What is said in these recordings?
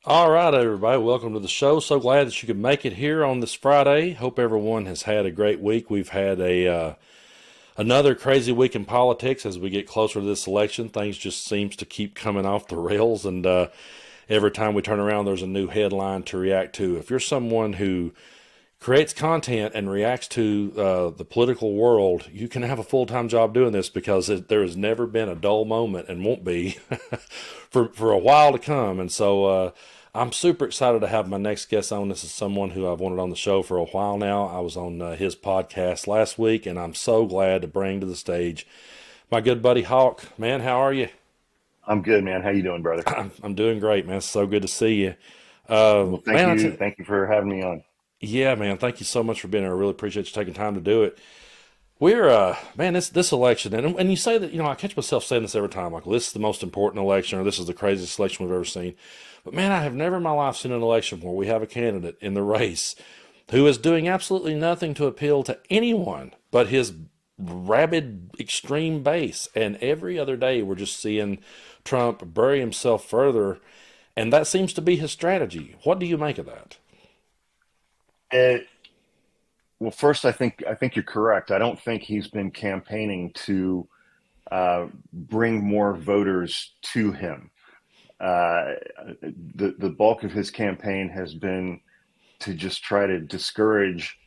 All right, everybody, welcome to the show. So glad that you could make it here on this Friday. Hope everyone has had a great week. We've had another crazy week in politics as we get closer to this election. Things just seems to keep coming off the rails, and every time we turn around, there's a new headline to react to. If you're someone who creates content and reacts to the political world, you can have a full-time job doing this because there has never been a dull moment and won't be for a while to come. And so I'm super excited to have my next guest on. This is someone who I've wanted on the show for a while now. I was on his podcast last week, and I'm so glad to bring to the stage my good buddy Hawk. Man, how are you? I'm good, man. How you doing, brother? I'm doing great, man. It's so good to see you. Well, thank Man, you. Thank you for having me on. yeah, man. Thank you so much for being here. I really appreciate you taking time to do it. We're man, this election, and you say that, I catch myself saying this every time, like, well, this is the most important election, or this is the craziest election we've ever seen. But man, I have never in my life seen an election where we have a candidate in the race who is doing absolutely nothing to appeal to anyone but his rabid extreme base. And every other day, we're just seeing Trump bury himself further, and that seems to be his strategy. What do you make of that? It, well, first, I think you're correct. I don't think he's been campaigning to bring more voters to him. Uh, the bulk of his campaign has been to just try to discourage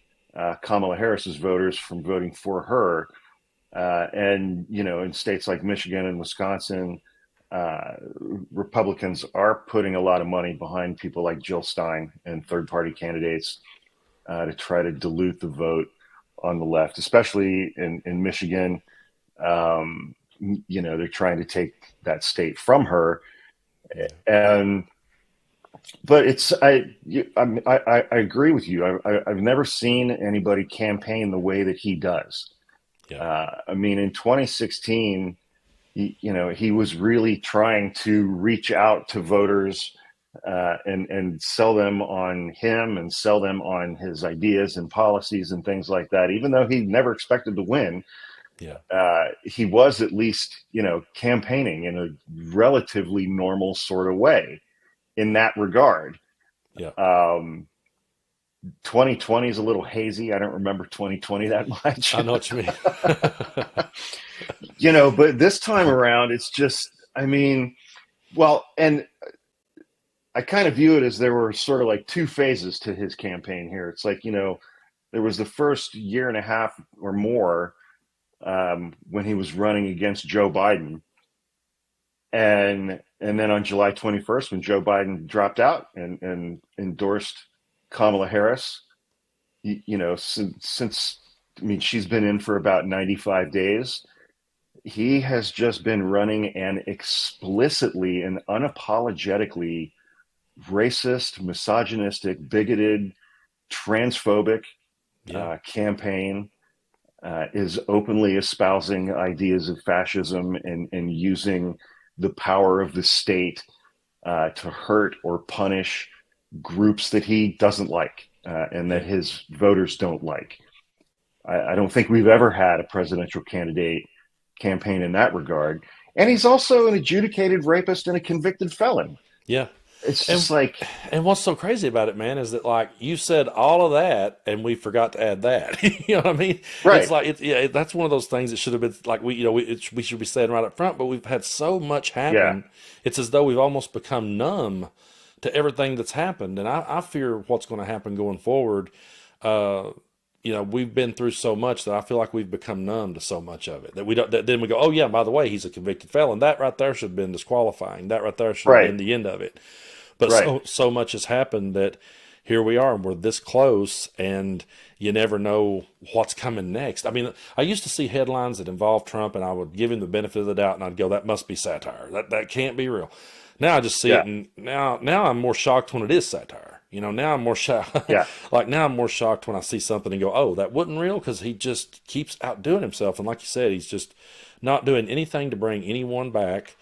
Kamala Harris's voters from voting for her. And in states like Michigan and Wisconsin, uh, Republicans are putting a lot of money behind people like Jill Stein and third-party candidates to try to dilute the vote on the left, especially in Michigan. They're trying to take that state from her, Yeah, and but it's I agree with you. I've never seen anybody campaign the way that he does. yeah, I mean, in 2016, he was really trying to reach out to voters and sell them on him and sell them on his ideas and policies and things like that. Even though he never expected to win, yeah, he was at least campaigning in a relatively normal sort of way in that regard. yeah. Um, 2020 is a little hazy. I don't remember 2020 that much. I know what you mean. But this time around, it's just, I mean, well, and I kind of view it as there were sort of like two phases to his campaign here. It's like, there was the first year and a half or more when he was running against Joe Biden. And then on July 21st, when Joe Biden dropped out and endorsed Kamala Harris, since I mean, she's been in for about 95 days. He has just been running an explicitly and unapologetically racist, misogynistic, bigoted, transphobic Yeah, campaign. Is openly espousing ideas of fascism and using the power of the state to hurt or punish groups that he doesn't like and that yeah. his voters don't like. I don't think we've ever had a presidential candidate campaign in that regard. And he's also an adjudicated rapist and a convicted felon. Yeah. It's And just like, and what's so crazy about it, man, is that, like, you said all of that and we forgot to add that. You know what I mean? It's right. like that's one of those things that should have been like we should be saying right up front, but we've had so much Yeah. happen. It's as though we've almost become numb to everything that's happened, and I fear what's going to happen going forward. Uh, we've been through so much that I feel like we've become numb to so much of it that we don't. That then we go, oh yeah, by the way, he's a convicted felon. That right there should have been disqualifying. That right there should have Right. been the end of it. But Right. so much has happened that here we are, and we're this close, and you never know what's coming next. I mean, I used to see headlines that involved Trump, and I would give him the benefit of the doubt, and I'd go, "That must be satire. That can't be real." Now I just see it, Yeah. and now I'm more shocked when it is satire. Now I'm more shocked. Yeah. Like, now I'm more shocked when I see something and go, "Oh, that wasn't real," because he just keeps outdoing himself, and like you said, he's just not doing anything to bring anyone back,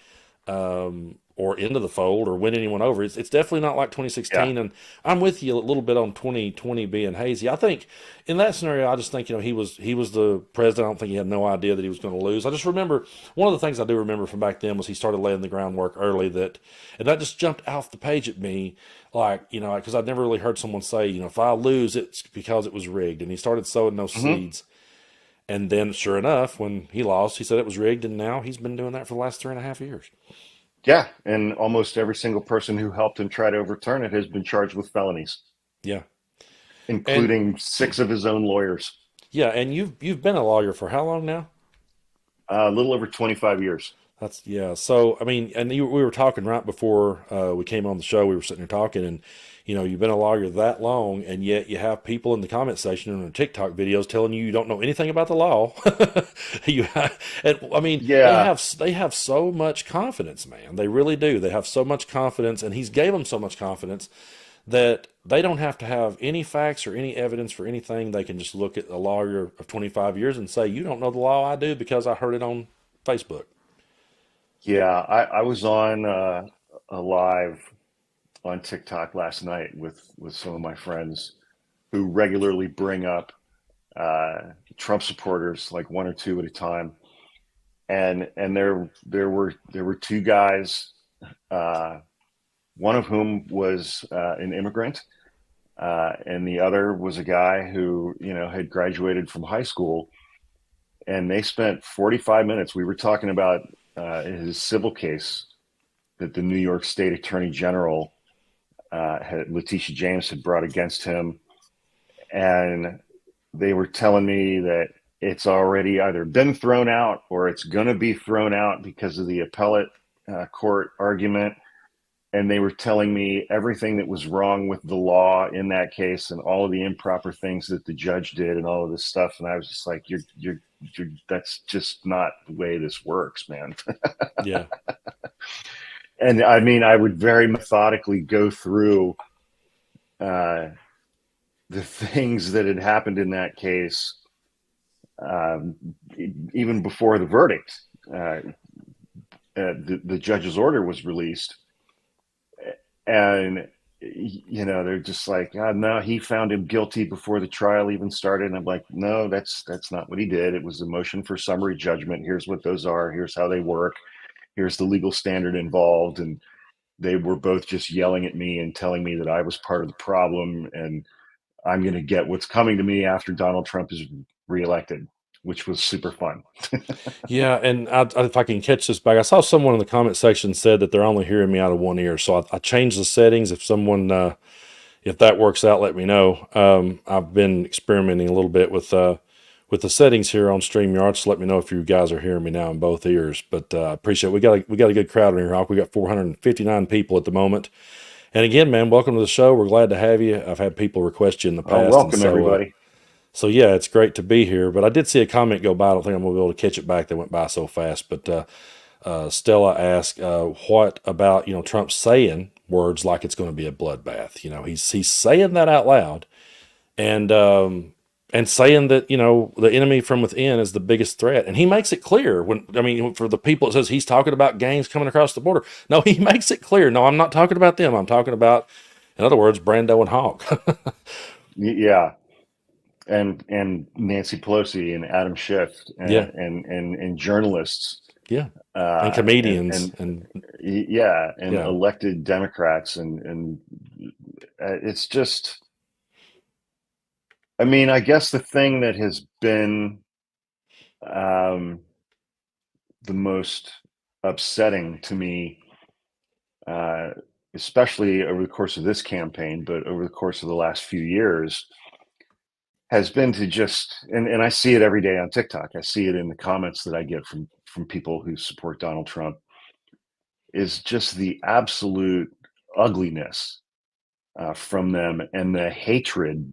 or into the fold or win anyone over. It's definitely not like Yeah. 2016. And I'm with you a little bit on 2020 being hazy. I think in that scenario, I just think, he was the president. I don't think he had no idea that he was going to lose. I just remember one of the things I do remember from back then was he started laying the groundwork early, and that just jumped off the page at me. Like, because I'd never really heard someone say, if I lose, it's because it was rigged. And he started sowing those Hmm. seeds. And then, sure enough, when he lost, he said it was rigged, and now he's been doing that for the last 3.5 years. Yeah. And almost every single person who helped him try to overturn it has been charged with felonies, Yeah, and including six of his own lawyers. yeah, and you've been a lawyer for how long now? A little over 25 years. That's yeah. So I mean, and we were talking right before we came on the show. We were sitting here talking, and you've been a lawyer that long, and yet you have people in the comment section and in TikTok videos telling you don't know anything about the law. And I mean, Yeah. they have so much confidence, man. They really do. They have so much confidence, and he's gave them so much confidence that they don't have to have any facts or any evidence for anything. They can just look at a lawyer of 25 years and say, "You don't know the law, I do, because I heard it on Facebook." Yeah. I was on a live on TikTok last night with some of my friends who regularly bring up Trump supporters, like one or two at a time. And there were two guys, uh, one of whom was an immigrant, and the other was a guy who had graduated from high school. And they spent 45 minutes. We were talking about his civil case that the New York State Attorney General, Letitia James, had brought against him, and they were telling me that it's already either been thrown out or it's going to be thrown out because of the appellate court argument. And they were telling me everything that was wrong with the law in that case and all of the improper things that the judge did and all of this stuff. And I was just like, that's just not the way this works, man. Yeah. And I mean, I would very methodically go through uh, the things that had happened in that case, um, even before the verdict. The judge's order was released, and they're just like, oh, no, he found him guilty before the trial even started. And I'm like, no, that's not what he did. It was a motion for summary judgment. Here's what those are. Here's how they work. Here's the legal standard involved. And they were both just yelling at me and telling me that I was part of the problem, and I'm going to get what's coming to me after Donald Trump is reelected, which was super fun. Yeah, and if I can catch this back, I saw someone in the comment section said that they're only hearing me out of one ear. So I changed the settings. If that works out, let me know. I've been experimenting a little bit with the settings here on StreamYard. So let me know if you guys are hearing me now in both ears. But I appreciate it. We got a good crowd in here, Hawk. We got 459 people at the moment. And again, man, welcome to the show. We're glad to have you. I've had people request you in the past, and Welcome, everybody. so yeah, it's great to be here. But I did see a comment go by. I don't think I'm gonna be able to catch it back. They went by so fast. But Stella asked, "What about Trump saying words like it's going to be a bloodbath? He's saying that out loud, and saying that the enemy from within is the biggest threat. And he makes it clear for the people it says he's talking about gangs coming across the border. No, he makes it clear. No, I'm not talking about them. I'm talking about, in other words, Brando and Hawk. Yeah, and Nancy Pelosi and Adam Schiff Yeah, and journalists, yeah, and uh, and comedians and and yeah, and yeah, elected Democrats, and it's just. I mean, I guess the thing that has been um, the most upsetting to me, uh, especially over the course of this campaign, but over the course of the last few years, has been to just and I see it every day on TikTok. I see it in the comments that I get from people who support Donald Trump, is just the absolute ugliness from them and the hatred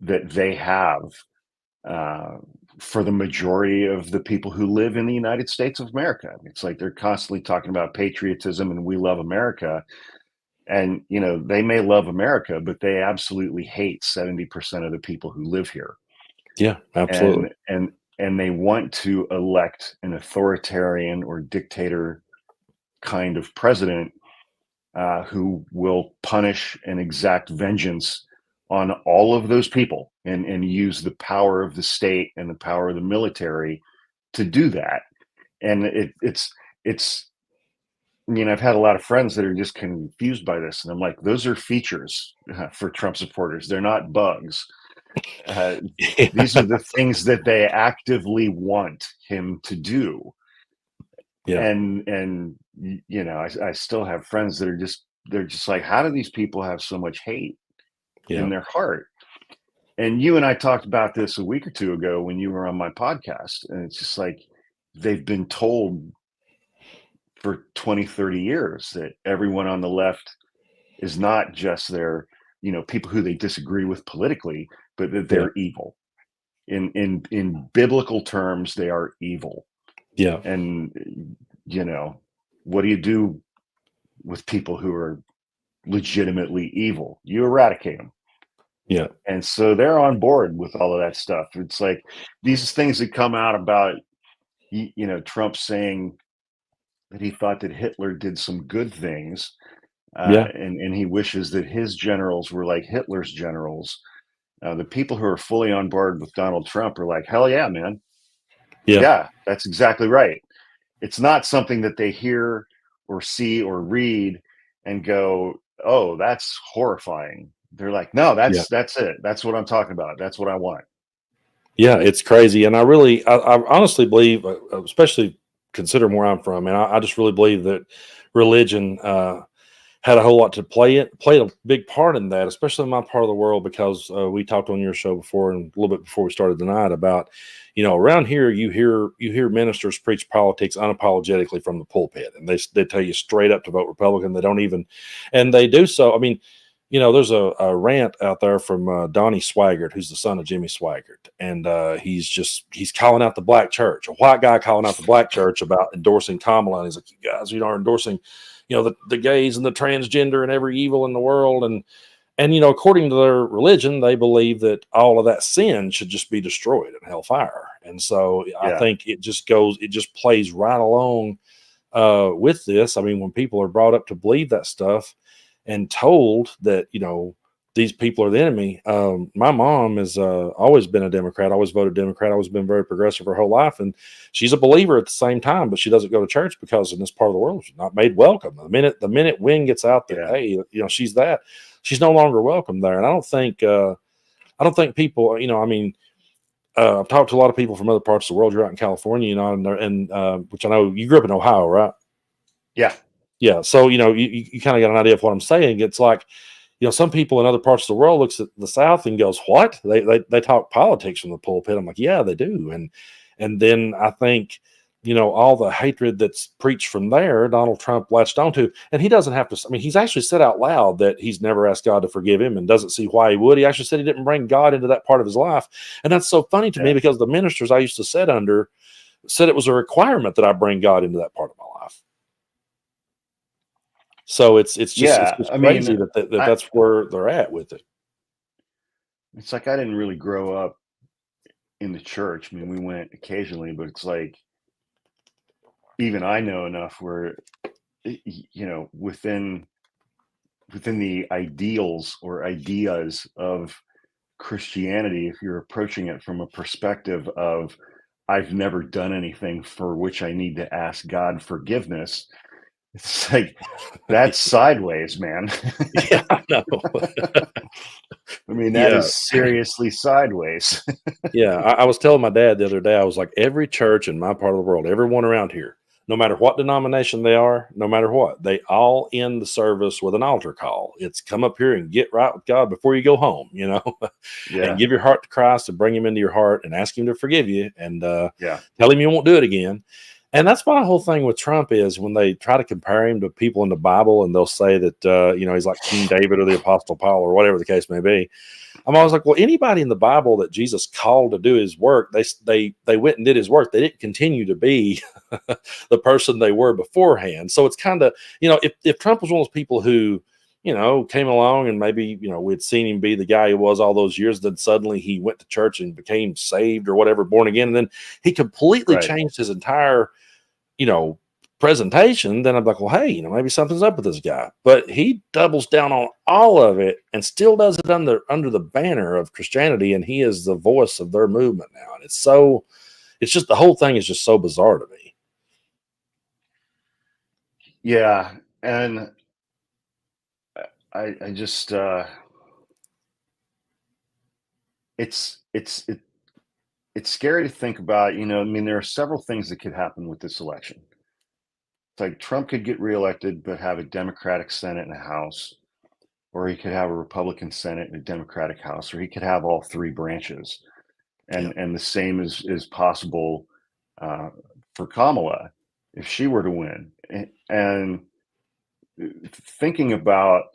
that they have uh, for the majority of the people who live in the United States of America. It's like they're constantly talking about patriotism and we love America. And, they may love America, but they absolutely hate 70% of the people who live here. yeah, absolutely. And they want to elect an authoritarian or dictator kind of president who will punish and exact vengeance on all of those people and use the power of the state and the power of the military to do that. And it's I've had a lot of friends that are just confused by this, and I'm like, those are features for Trump supporters. They're not bugs. Uh, these are the things that they actively want him to do. Yeah. And I still have friends that are they're just like, how do these people have so much hate in their heart? And you and I talked about this a week or two ago when you were on my podcast, and it's just like they've been told for 20, 30 years that everyone on the left is not just their, people who they disagree with politically, but that they're evil. In biblical terms, they are evil. Yeah. And what do you do with people who are legitimately evil? You eradicate them. Yeah. And so they're on board with all of that stuff. It's like these things that come out about, Trump saying that he thought that Hitler did some good things, and he wishes that his generals were like Hitler's generals. The people who are fully on board with Donald Trump are like, hell yeah, man. Yeah, that's exactly right. It's not something that they hear or see or read and go, oh, that's horrifying. They're like, no, that's it. That's what I'm talking about. That's what I want. Yeah, it's crazy. And I honestly believe, especially considering where I'm from, and I just really believe that religion had a whole lot to played a big part in that, especially in my part of the world, because we talked on your show before and a little bit before we started tonight about, around here you hear ministers preach politics unapologetically from the pulpit, and they tell you straight up to vote Republican. They don't even, and they do so. I mean, there's a rant out there from Donnie Swaggart, who's the son of Jimmy Swaggart, and he's calling out the black church, a white guy calling out the black church about endorsing Kamala, and he's like, you guys, are endorsing, the gays and the transgender and every evil in the world, and according to their religion, they believe that all of that sin should just be destroyed in hellfire, and so I think it just plays right along with this. I mean, when people are brought up to believe that stuff and told that, these people are the enemy. My mom has always been a Democrat, always voted Democrat, always been very progressive her whole life. And she's a believer at the same time, but she doesn't go to church because in this part of the world, she's not made welcome. The minute wind gets out that, hey, she's no longer welcome there. And I don't think people, I've talked to a lot of people from other parts of the world. You're out in California, and which I know you grew up in Ohio, right? Yeah. Yeah. So, you kind of got an idea of what I'm saying. It's like, some people in other parts of the world looks at the South and goes, what? They talk politics from the pulpit. I'm like, yeah, they do. And then I think, all the hatred that's preached from there, Donald Trump latched onto, and he doesn't have to, he's actually said out loud that he's never asked God to forgive him and doesn't see why he would. He actually said he didn't bring God into that part of his life. And that's so funny to me, because the ministers I used to sit under said it was a requirement that I bring God into that part of my life. So it's just crazy that's where they're at with it. It's like I didn't really grow up in the church. I mean, we went occasionally, but it's like even I know enough where within the ideals or ideas of Christianity, if you're approaching it from a perspective of I've never done anything for which I need to ask God forgiveness, it's like that's sideways, man. Yeah, I know. I mean, that is seriously sideways. Yeah, I was telling my dad the other day, I was like, every church in my part of the world, everyone around here, no matter what denomination they are, no matter what, they all end the service with an altar call. It's come up here and get right with God before you go home, and give your heart to Christ and bring him into your heart and ask him to forgive you and tell him you won't do it again. And that's my whole thing with Trump is when they try to compare him to people in the Bible and they'll say that, he's like King David or the Apostle Paul or whatever the case may be. I'm always like, well, anybody in the Bible that Jesus called to do his work, they went and did his work. They didn't continue to be the person they were beforehand. So it's kind of, if Trump was one of those people who, came along and maybe, we'd seen him be the guy he was all those years, then suddenly he went to church and became saved or whatever, born again. And then he completely changed his entire, presentation, then I'm like, well, hey, maybe something's up with this guy. But he doubles down on all of it and still does it under the banner of Christianity, and he is the voice of their movement now. And it's just the whole thing is just so bizarre to me. Yeah, and I just it's scary to think about. I mean, there are several things that could happen with this election. It's like Trump could get reelected, but have a Democratic Senate and a House, or he could have a Republican Senate and a Democratic House, or he could have all three branches. Yeah. And the same is possible uh, for Kamala if she were to win. And thinking about,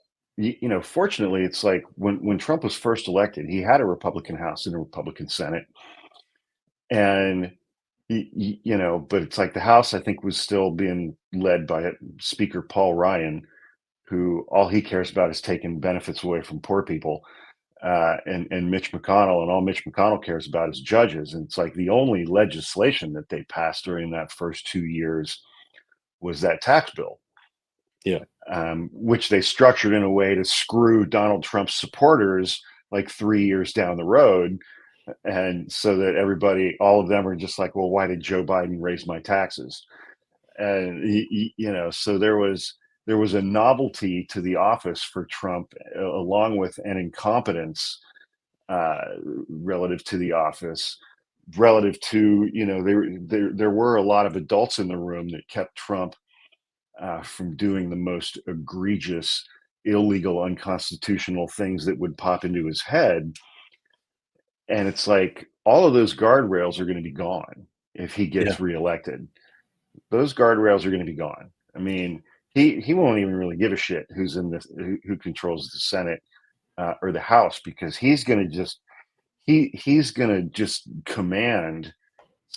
fortunately, it's like when Trump was first elected, he had a Republican House and a Republican Senate, and but it's like the House, I think, was still being led by Speaker Paul Ryan, who all he cares about is taking benefits away from poor people, and Mitch McConnell, and all Mitch McConnell cares about is judges. And it's like the only legislation that they passed during that first 2 years was that tax bill, Yeah. which they structured in a way to screw Donald Trump's supporters like 3 years down the road. And so that everybody, all of them are just like, well, why did Joe Biden raise my taxes? And so there was a novelty to the office for Trump, along with an incompetence uh, relative to the office, relative to, there were a lot of adults in the room that kept Trump from doing the most egregious, illegal, unconstitutional things that would pop into his head. And it's like all of those guardrails are going to be gone if he Yeah. gets reelected. Those guardrails are going to be gone. I mean, he won't even really give a shit who's in this, who controls the Senate or the House, because he's going to just command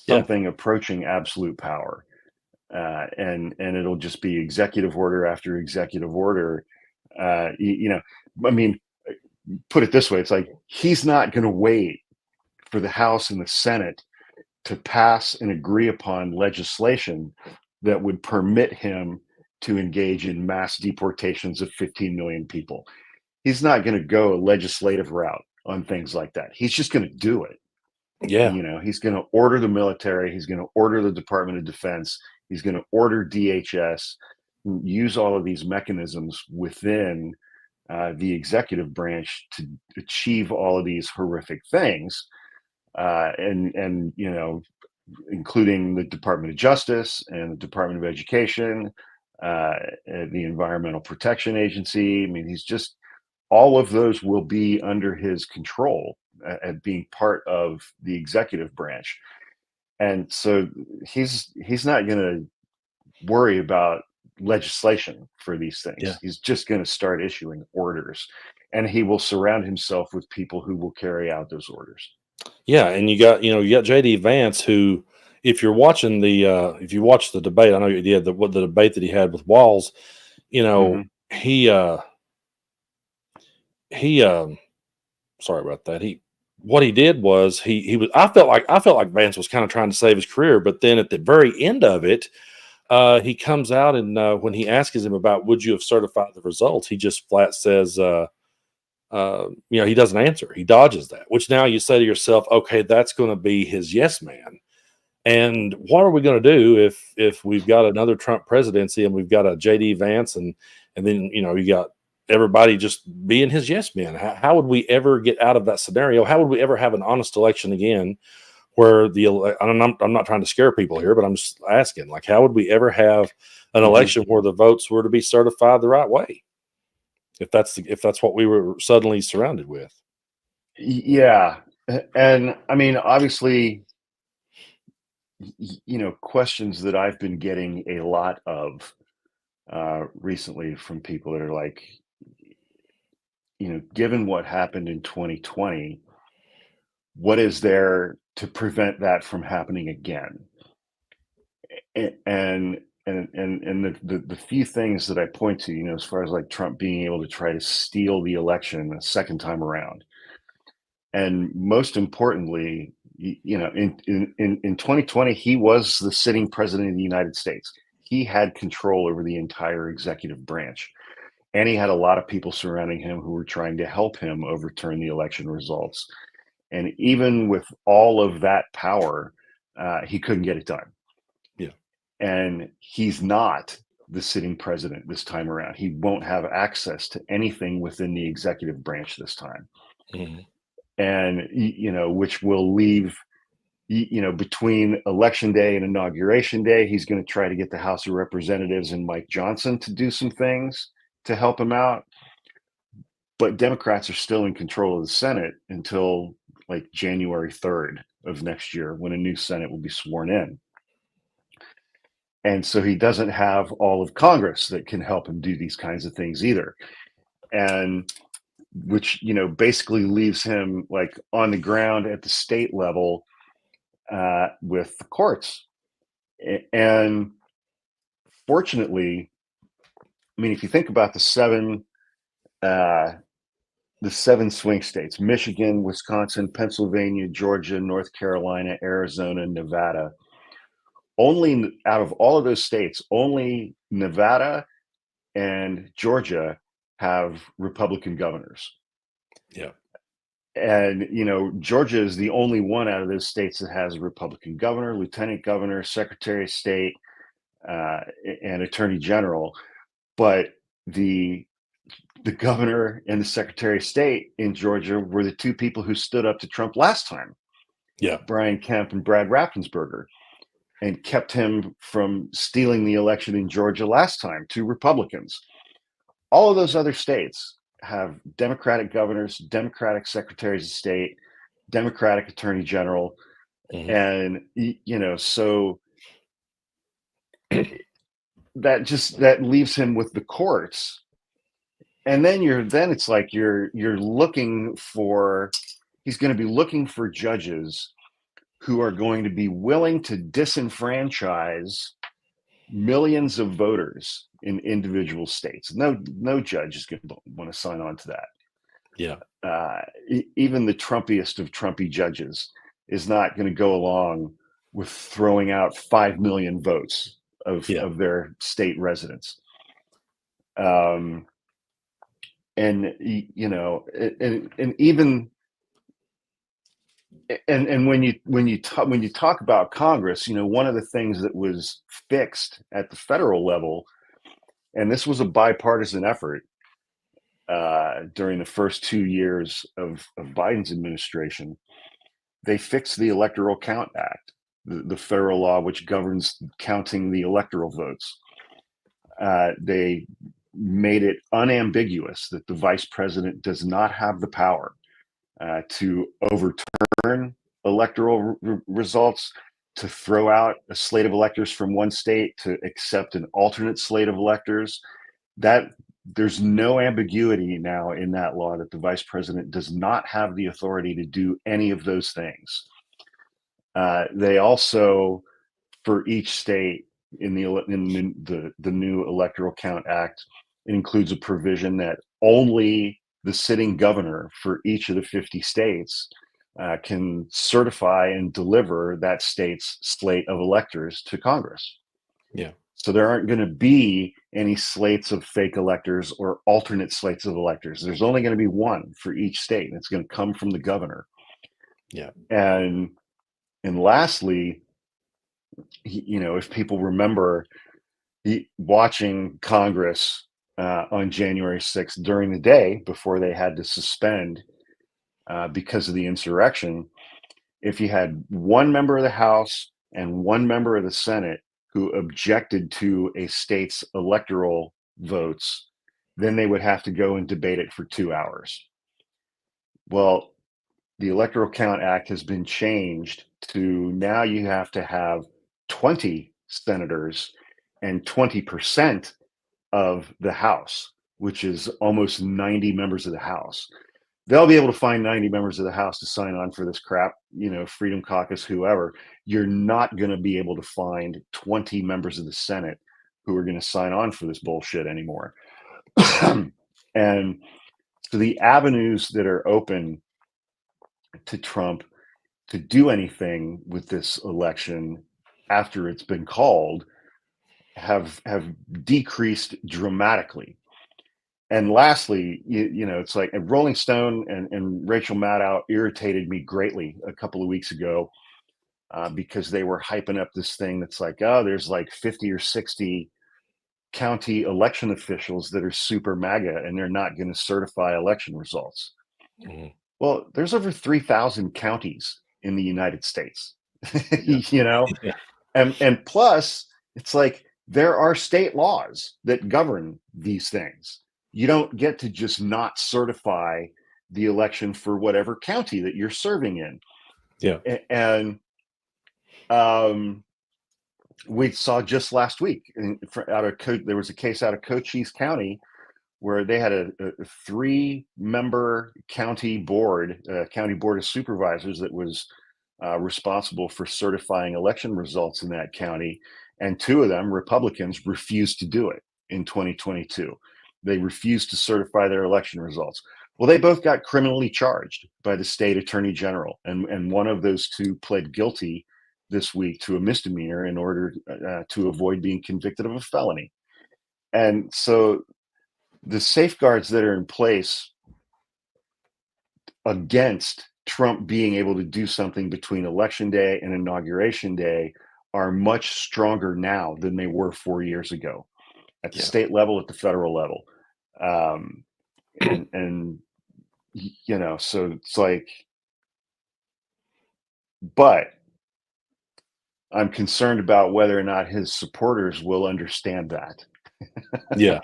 Yeah. something approaching absolute power, and it'll just be executive order after executive order. I mean, put it this way: it's like he's not going to wait for the House and the Senate to pass and agree upon legislation that would permit him to engage in mass deportations of 15 million people. He's not going to go a legislative route on things like that. He's just going to do it. Yeah. He's going to order the military. He's going to order the Department of Defense. He's going to order DHS, use all of these mechanisms within the executive branch to achieve all of these horrific things. And including the Department of Justice and the Department of Education, the Environmental Protection Agency. I mean, he's just, all of those will be under his control at being part of the executive branch. And so he's not going to worry about legislation for these things. Yeah. He's just going to start issuing orders, and he will surround himself with people who will carry out those orders. Yeah. And you got JD Vance, who, if you watch the debate, I know you did, the debate that he had with Walls, Mm-hmm. he he sorry about that. What he did was he was I felt like Vance was kind of trying to save his career, but then at the very end of it, he comes out and when he asks him about would you have certified the results, he just flat says, he doesn't answer. He dodges that, which now you say to yourself, okay, that's going to be his yes man. And what are we going to do if we've got another Trump presidency and we've got a JD Vance and then you got everybody just being his yes men? How would we ever get out of that scenario? How would we ever have an honest election again? Where I'm not trying to scare people here, but I'm just asking, like, how would we ever have an Mm-hmm. election where the votes were to be certified the right way? If that's what we were suddenly surrounded with. Yeah. And I mean, obviously, questions that I've been getting a lot of recently from people that are like, given what happened in 2020, what is there to prevent that from happening again? And the few things that I point to, as far as like Trump being able to try to steal the election a second time around, and most importantly, in 2020, he was the sitting president of the United States. he had control over the entire executive branch. And he had a lot of people surrounding him who were trying to help him overturn the election results. And even with all of that power, he couldn't get it done. Yeah. And he's not the sitting president this time around. He won't have access to anything within the executive branch this time. Mm-hmm. And, which will leave, between election day and inauguration day, he's going to try to get the House of Representatives and Mike Johnson to do some things to help him out. But Democrats are still in control of the Senate until like January 3rd of next year, when a new Senate will be sworn in. And so he doesn't have all of Congress that can help him do these kinds of things either. And which, basically leaves him like on the ground at the state level with the courts. And fortunately, I mean, if you think about the seven swing states, Michigan, Wisconsin, Pennsylvania, Georgia, North Carolina, Arizona, Nevada, only out of all of those states, only Nevada and Georgia have Republican governors. Yeah. And, Georgia is the only one out of those states that has a Republican governor, lieutenant governor, secretary of state, and attorney general. But the governor and the secretary of state in Georgia were the two people who stood up to Trump last time. Yeah. Brian Kemp and Brad Raffensperger, and kept him from stealing the election in Georgia last time to Republicans. All of those other states have Democratic governors, Democratic secretaries of state, Democratic attorney general. Mm-hmm. And, so that leaves him with the courts. And then it's like you're looking for, he's going to be looking for judges who are going to be willing to disenfranchise millions of voters in individual states. No judge is going to want to sign on to that. Yeah. Even the Trumpiest of Trumpy judges is not going to go along with throwing out 5 million votes of their state residents. And even when you talk about Congress, one of the things that was fixed at the federal level, and this was a bipartisan effort during the first 2 years of Biden's administration, they fixed the Electoral Count Act, the federal law which governs counting the electoral votes. They made it unambiguous that the vice president does not have the power to overturn electoral results, to throw out a slate of electors from one state, to accept an alternate slate of electors. That there's no ambiguity now in that law that the vice president does not have the authority to do any of those things. They also, for each state in the new Electoral Count Act, it includes a provision that only the sitting governor for each of the 50 states can certify and deliver that state's slate of electors to Congress. Yeah. So there aren't going to be any slates of fake electors or alternate slates of electors. There's only going to be one for each state, and it's going to come from the governor. Yeah. And lastly, if people remember watching Congress on January 6th during the day before they had to suspend because of the insurrection, if you had one member of the House and one member of the Senate who objected to a state's electoral votes, then they would have to go and debate it for 2 hours. Well, the Electoral Count Act has been changed to now you have to have 20 senators and 20% of the House, which is almost 90 members of the House. They'll be able to find 90 members of the House to sign on for this crap, Freedom Caucus, whoever. You're not going to be able to find 20 members of the Senate who are going to sign on for this bullshit anymore. And so the avenues that are open to Trump to do anything with this election after it's been called have decreased dramatically. And lastly, it's like Rolling Stone and Rachel Maddow irritated me greatly a couple of weeks ago because they were hyping up this thing that's like, oh, there's like 50 or 60 county election officials that are super MAGA and they're not going to certify election results. Mhm. Well, there's over 3,000 counties in the United States, Yeah. Yeah. and plus, it's like there are state laws that govern these things. You don't get to just not certify the election for whatever county that you're serving in. Yeah. And we saw just last week there was a case out of Cochise County where they had a 3-member county board of supervisors that was responsible for certifying election results in that county, and 2 of them, Republicans, refused to do it in 2022. They refused to certify their election results. Well, they both got criminally charged by the state attorney general, and one of those 2 pled guilty this week to a misdemeanor in order to avoid being convicted of a felony. And so the safeguards that are in place against Trump being able to do something between election day and inauguration day are much stronger now than they were 4 years ago at the Yeah. state level, at the federal level. Um, and so it's like, but I'm concerned about whether or not his supporters will understand that. Yeah.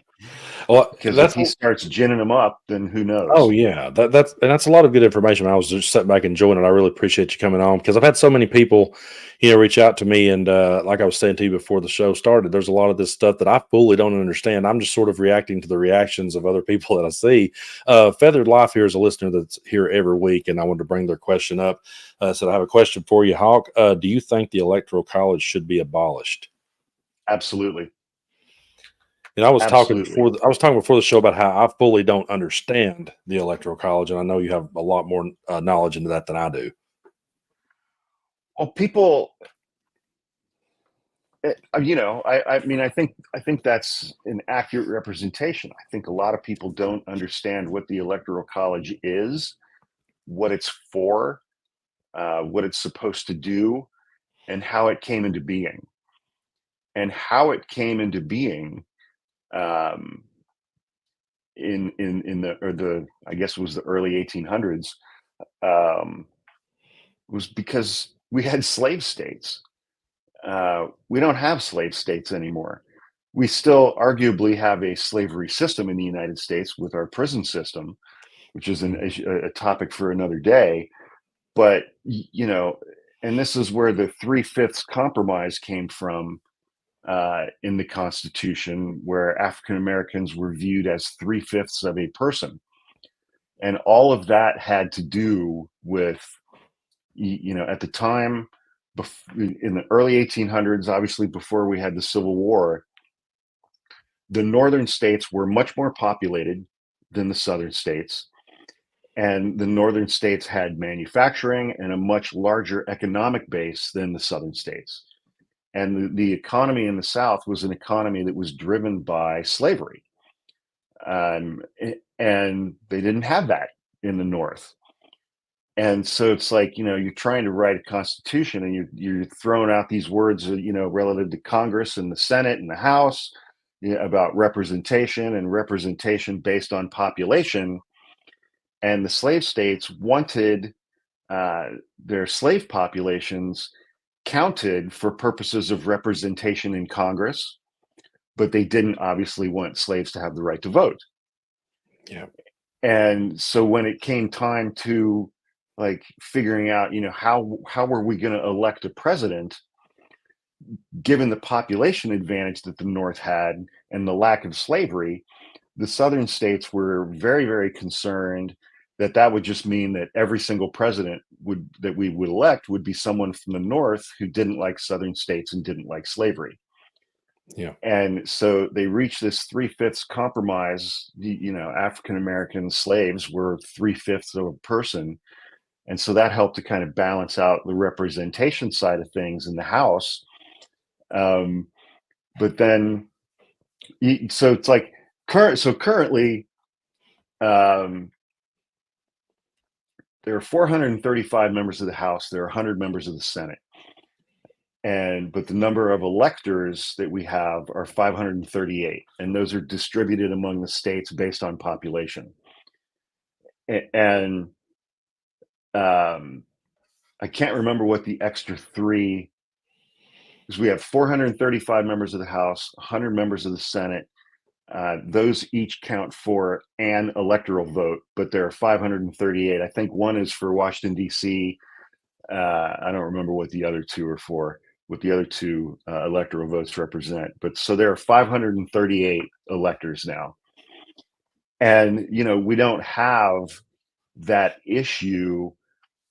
Well, Because if that's he starts ginning them up, then who Oh knows? yeah, that's a lot of good information. I was just sitting back enjoying it. I really appreciate you coming on because I've had so many people, reach out to me, and like I was saying to you before the show started, there's a lot of this stuff that I fully don't understand. I'm just sort of reacting to the reactions of other people that I see. Feathered Life here is a listener that's here every week, and I wanted to bring their question up. So I have a question for you, Hawk. Do you think the Electoral College should be abolished? Absolutely. And I was talking Absolutely. before I was talking before the show about how I fully don't understand the Electoral College, and I know you have a lot more knowledge into that than I do. Well, people, I mean, I think that's an accurate representation. I think a lot of people don't understand what the Electoral College is, what it's for, what it's supposed to do, and how it came into being. And how it came into being um, in the I guess it was the early 1800s um, was because we had slave states. We don't have slave states anymore. We still arguably have a slavery system in the United States with our prison system, which is Mhm. a topic for another day. But, and this is where the 3/5 compromise came from in the Constitution, where African Americans were viewed as 3/5 of a person. And all of that had to do with, at the time, in the early 1800s, obviously before we had the Civil War, the northern states were much more populated than the southern states. And the northern states had manufacturing and a much larger economic base than the southern states. And the economy in the South was an economy that was driven by slavery. Um, and they didn't have that in the North. And so it's like, you're trying to write a constitution and you're throwing out these words, relative to Congress and the Senate and the House, about representation and representation based on population. And the slave states wanted uh, their slave populations counted for purposes of representation in Congress, but they didn't obviously want slaves to have the right to vote. Yeah. And so when it came time to like figuring out, how were we going to elect a president, given the population advantage that the North had and the lack of slavery, the Southern states were very, very concerned that that would just mean that every single president that we would elect would be someone from the North who didn't like Southern states and didn't like slavery. Yeah. And so they reached this 3/5 compromise. African American slaves were 3/5 of a person. And so that helped to kind of balance out the representation side of things in the House. Um, but then so it's like currently there are 435 members of the House, there are 100 members of the Senate, but the number of electors that we have are 538, and those are distributed among the states based on population. And I can't remember what the extra three, because we have 435 members of the House, 100 members of the Senate. Those each count for an electoral vote, but there are 538. I think one is for Washington, D.C. I don't remember what the other two are for, what the other two electoral votes represent. But so there are 538 electors now. And, we don't have that issue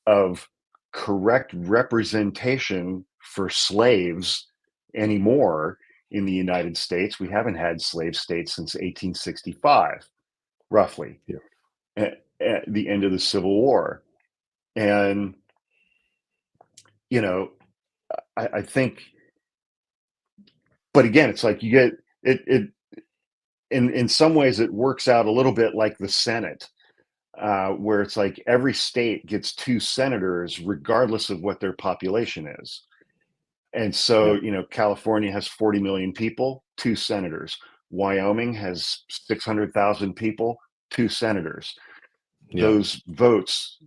of correct representation for slaves anymore in the United States. We haven't had slave states since 1865, roughly, Yeah. at the end of the Civil War. And, I think, but again, it's like you get it in some ways it works out a little bit like the Senate, where it's like every state gets two senators regardless of what their population is. And so, Yeah. California has 40 million people, two senators. Wyoming has 600,000 people, two senators. Yeah. Those votes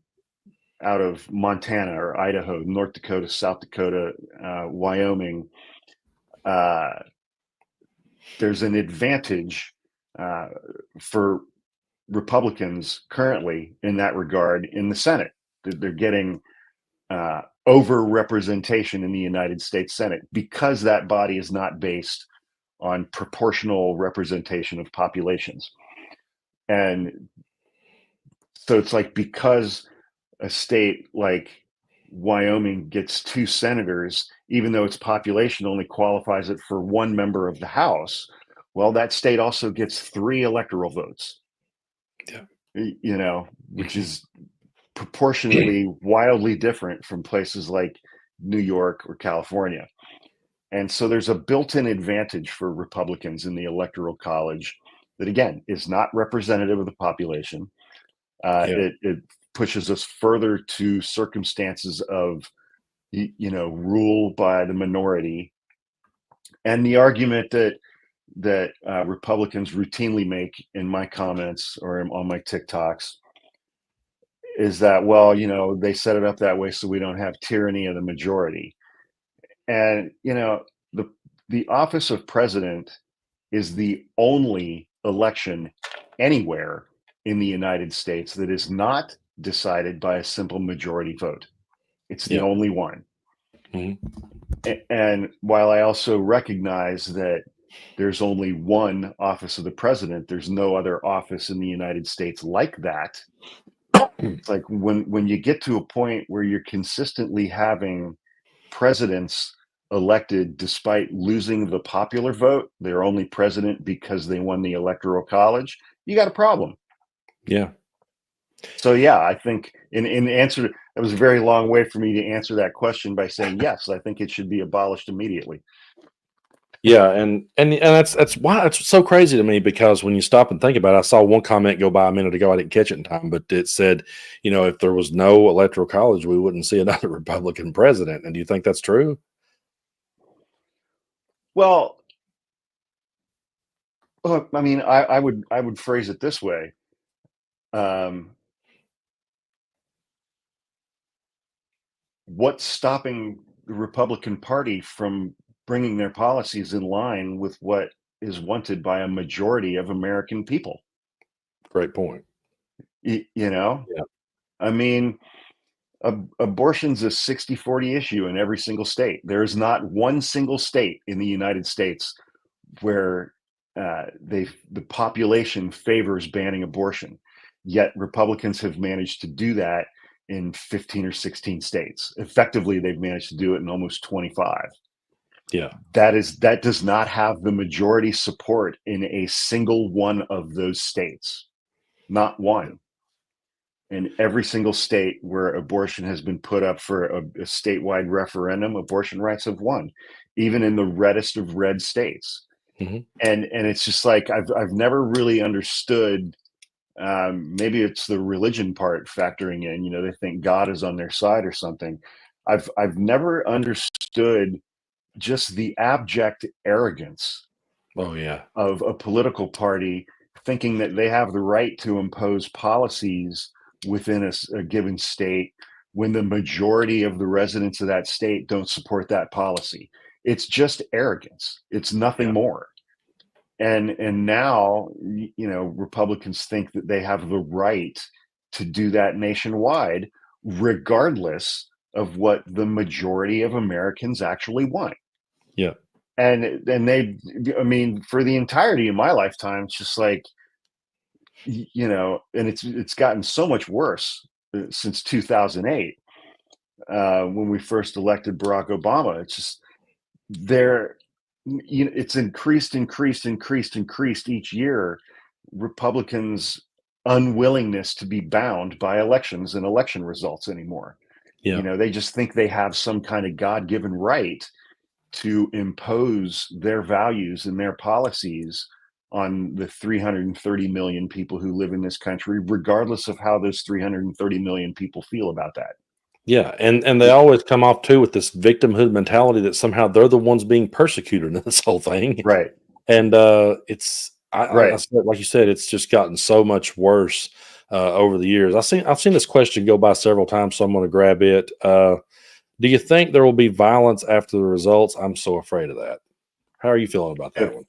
out of Montana or Idaho, North Dakota, South Dakota, Wyoming, there's an advantage for Republicans currently in that regard in the Senate. They're getting over representation in the United States Senate because that body is not based on proportional representation of populations. And so it's like, because a state like Wyoming gets two senators, even though its population only qualifies it for one member of the House, well, that state also gets three electoral votes. Yeah. Which is proportionately wildly different from places like New York or California. And so there's a built-in advantage for Republicans in the Electoral College that, again, is not representative of the population. Yeah. It pushes us further to circumstances of, rule by the minority. And the argument that Republicans routinely make in my comments or on my TikToks is that, well, they set it up that way so we don't have tyranny of the majority. And, the office of president is the only election anywhere in the United States that is not decided by a simple majority vote. It's the Yeah. only one. Mm-hmm. And while I also recognize that there's only one office of the president, there's no other office in the United States like that. It's like when you get to a point where you're consistently having presidents elected despite losing the popular vote, they're only president because they won the Electoral College, you got a problem. Yeah. So yeah, I think in answer, that was a very long way for me to answer that question by saying yes, I think it should be abolished immediately. Yeah, and that's why it's so crazy to me, because when you stop and think about it, I saw one comment go by a minute ago. I didn't catch it in time, but it said, if there was no electoral college, we wouldn't see another Republican president. And do you think that's true? Well, look, I mean, I would phrase it this way. What's stopping the Republican Party from bringing their policies in line with what is wanted by a majority of American people? Great point. Yeah. I mean, abortion's a 60-40 issue in every single state. There is not one single state in the United States where the population favors banning abortion. Yet Republicans have managed to do that in 15 or 16 states. Effectively, they've managed to do it in almost 25. Yeah. That does not have the majority support in a single one of those states. Not one. in every single state where abortion has been put up for a statewide referendum, abortion rights have won, even in the reddest of red states. Hmm. And it's just like I've never really understood. Maybe it's the religion part factoring in. You know, they think God is on their side or something. I've never understood just the abject arrogance Oh yeah. of a political party thinking that they have the right to impose policies within a given state when the majority of the residents of that state don't support that policy. It's just arrogance. It's nothing Yeah. more. And now, you know, Republicans think that they have the right to do that nationwide, regardless of what the majority of Americans actually want. Yeah. And they, I mean, for the entirety of my lifetime, it's just like, you know, and it's gotten so much worse since 2008, when we first elected Barack Obama. It's just there, you know, it's increased each year. Republicans' unwillingness to be bound by elections and election results anymore. You Yeah. know, they just think they have some kind of God-given right to impose their values and their policies on the 330 million people who live in this country, regardless of how those 330 million people feel about that. Yeah, and they always come off too with this victimhood mentality that somehow they're the ones being persecuted in this whole thing. Right, And it's I right. said, like you said, it's just gotten so much worse over the years. I've seen this question go by several times, so I'm going to grab it. Do you think there will be violence after the results? I'm so afraid of that. How are you feeling about that If one?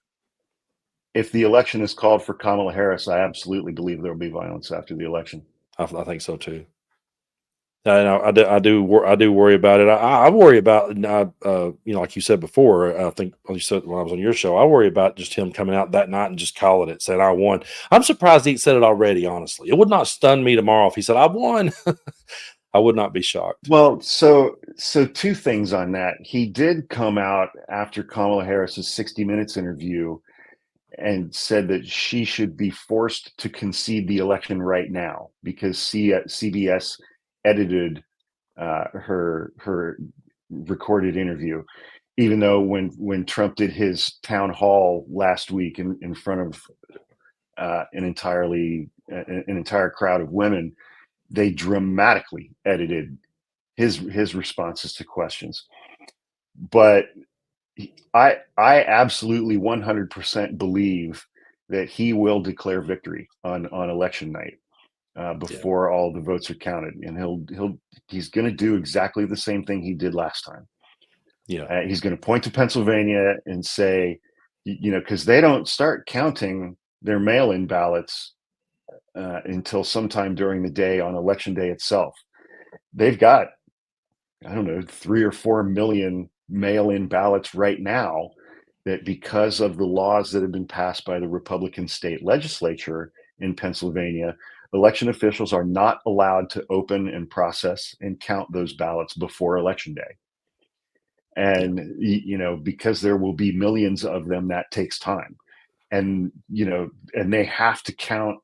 if the election is called for Kamala Harris, I absolutely believe there will be violence after the election. I think so too. I know I do worry about it. I worry about, like you said before. I think you said when I was on your show, I worry about just him coming out that night and just calling it, saying I won. I'm surprised he said it already. Honestly, it would not stun me tomorrow if he said I won. I would not be shocked. Well, so two things on that. He did come out after Kamala Harris's 60 Minutes interview and said that she should be forced to concede the election right now because CBS edited her recorded interview. Even though when Trump did his town hall last week in front of an entire crowd of women, they dramatically edited his responses to questions. But I absolutely 100% believe that he will declare victory on election night, Yeah, before all the votes are counted, and he's going to do exactly the same thing he did last time. yeah, He's going to point to Pennsylvania and say, you know, because they don't start counting their mail-in ballots until sometime during the day on election day itself. They've got, I don't know, 3 or 4 million mail-in ballots right now that, because of the laws that have been passed by the Republican state legislature in Pennsylvania, election officials are not allowed to open and process and count those ballots before election day. yeah, And, you know, because there will be millions of them, that takes time. And, you know, and they have to count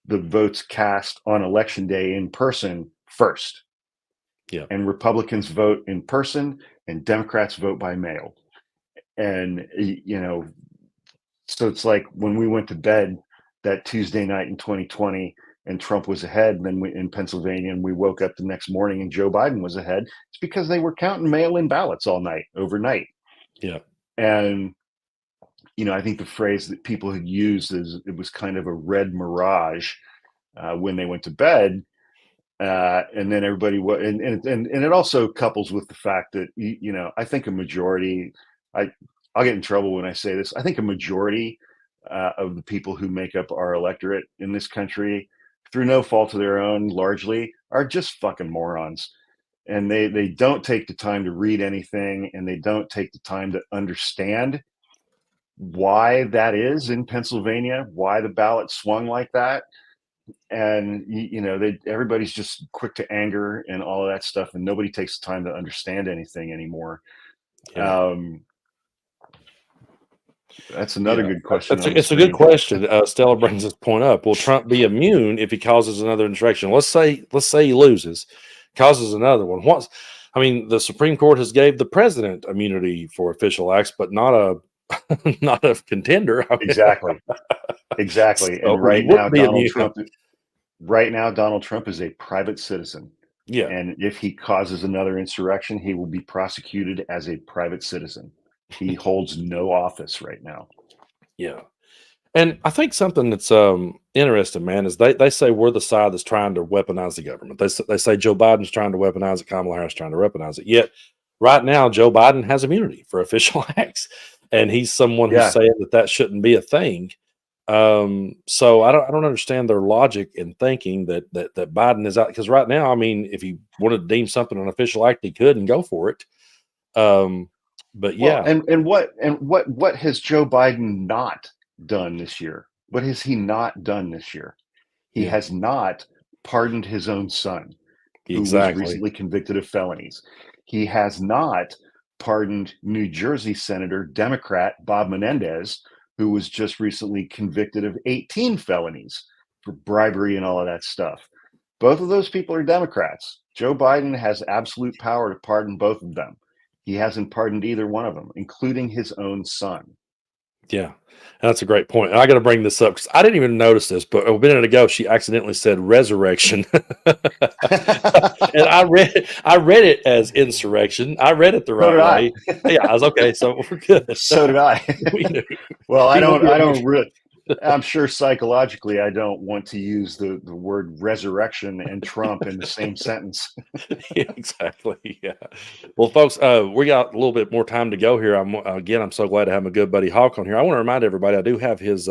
the votes cast on election day in person first. yeah, And Republicans vote in person and Democrats vote by mail. And, you know, so it's like when we went to bed that Tuesday night in 2020 and Trump was ahead, and then in Pennsylvania, and we woke up the next morning and Joe Biden was ahead. It's because they were counting mail-in ballots all night, overnight. yeah, And, you know, I think the phrase that people had used is it was kind of a red mirage when they went to bed. And then everybody and it also couples with the fact that, you know, I think a majority, I I'll get in trouble when I say this. I think a majority of the people who make up our electorate in this country, through no fault of their own, largely are just fucking morons. And they don't take the time to read anything, and they don't take the time to understand why that is in Pennsylvania, why the ballot swung like that. And you know, everybody's just quick to anger and all of that stuff, and nobody takes the time to understand anything anymore. yeah. um That's another Yeah, good question on the it's a good screen. question. Stella brings this point up. Will Trump be immune if he causes another insurrection? Let's say he loses, causes another one. Once, I mean, the Supreme Court has gave the president immunity for official acts, but not a not a contender. I mean, Exactly. Exactly. so And he wouldn't be immune. Right now, Donald Trump is a private citizen. Yeah, And if he causes another insurrection, he will be prosecuted as a private citizen. He holds no office right now. yeah. And I think something that's interesting, man, is they say we're the side that's trying to weaponize the government. They say Joe Biden's trying to weaponize it, Kamala Harris trying to weaponize it. Yet, right now, Joe Biden has immunity for official acts, and he's someone who's Yeah. saying that that shouldn't be a thing. So I don't understand their logic in thinking that Biden is out, because right now, I mean, if he wanted to deem something an official act, he could and go for it. Um, but Well, yeah, what has Joe Biden not done this year? What has he not done this year? He yeah, has not pardoned his own son, who was exactly. recently convicted of felonies. He has not pardoned New Jersey Senator Democrat Bob Menendez, who was just recently convicted of 18 felonies for bribery and all of that stuff. Both of those people are Democrats. Joe Biden has absolute power to pardon both of them. He hasn't pardoned either one of them, including his own son. Yeah, that's a great point. And I got to bring this up because I didn't even notice this, but a minute ago she accidentally said resurrection, and I read it as insurrection. I read it the So right did I. way. Yeah, I was okay. So we're good. So did I. We knew Well, he won't be I immune. don't really, I'm sure psychologically I don't want to use the word resurrection and Trump in the same sentence. Yeah, exactly. Yeah. Well, folks, we got a little bit more time to go here. I'm so glad to have my good buddy Hawk on here. I want to remind everybody I do have his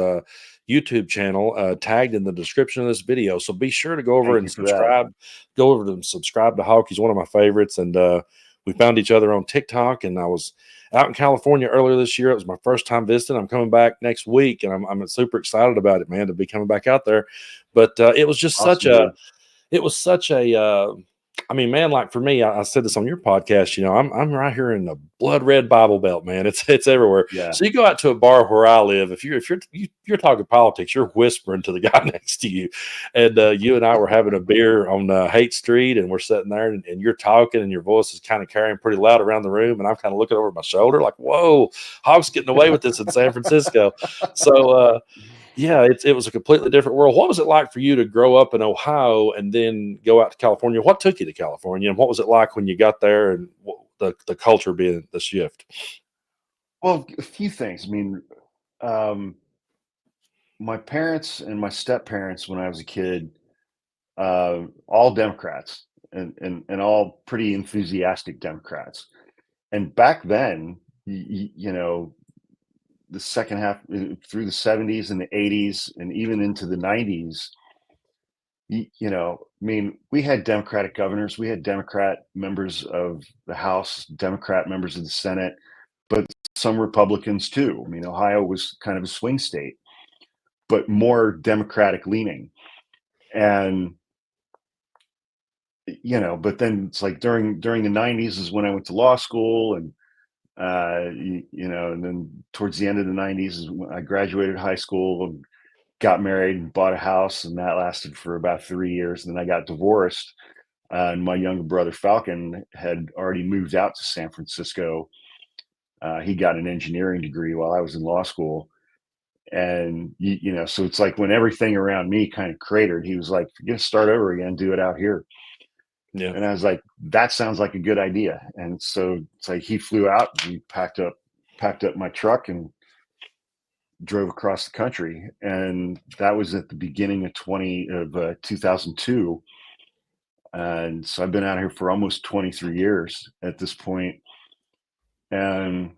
YouTube channel tagged in the description of this video, so be sure to go over Thank and you for that. subscribe. Go over and subscribe to Hawk. He's one of my favorites, and we found each other on TikTok. And I was out in California earlier this year. It was my first time visiting. I'm coming back next week, and I'm super excited about it, man, to be coming back out there. But it was just such Awesome, a dude. it was such a I mean, man, like for me, I said this on your podcast. I'm right here in the blood red Bible Belt, man. It's everywhere. Yeah. So you go out to a bar where I live. If you're talking politics, you're whispering to the guy next to you. And you and I were having a beer on Haight Street, and we're sitting there, and you're talking, and your voice is kind of carrying pretty loud around the room, and I'm kind of looking over my shoulder, like, "Whoa, Hog's getting away with this in San Francisco." So yeah, it was a completely different world. What was it like for you to grow up in Ohio and then go out to California? What took you to California, and what was it like when you got there, and the culture being the shift? Well, a few things. I mean, um, my parents and my step parents, when I was a kid, all Democrats and all pretty enthusiastic Democrats. And back then, you know, the second half through the 70s and the 80s and even into the 90s, you know, I mean, we had Democratic governors, we had Democrat members of the House, Democrat members of the Senate, but some Republicans too. I mean, Ohio was kind of a swing state, but more Democratic leaning. And but then it's like during the 90s is when I went to law school, and and then towards the end of the 90s is when I graduated high school and got married and bought a house, and that lasted for about 3 years. And then I got divorced, and my younger brother Falcon had already moved out to San Francisco. He got an engineering degree while I was in law school, and so it's like when everything around me kind of cratered, he was like, "You're gonna start over again, do it out here." Yeah, And I was like, "That sounds like a good idea." And so it's like he flew out, we packed up my truck and drove across the country. And that was at the beginning of 2002. And so I've been out here for almost 23 years at this point. And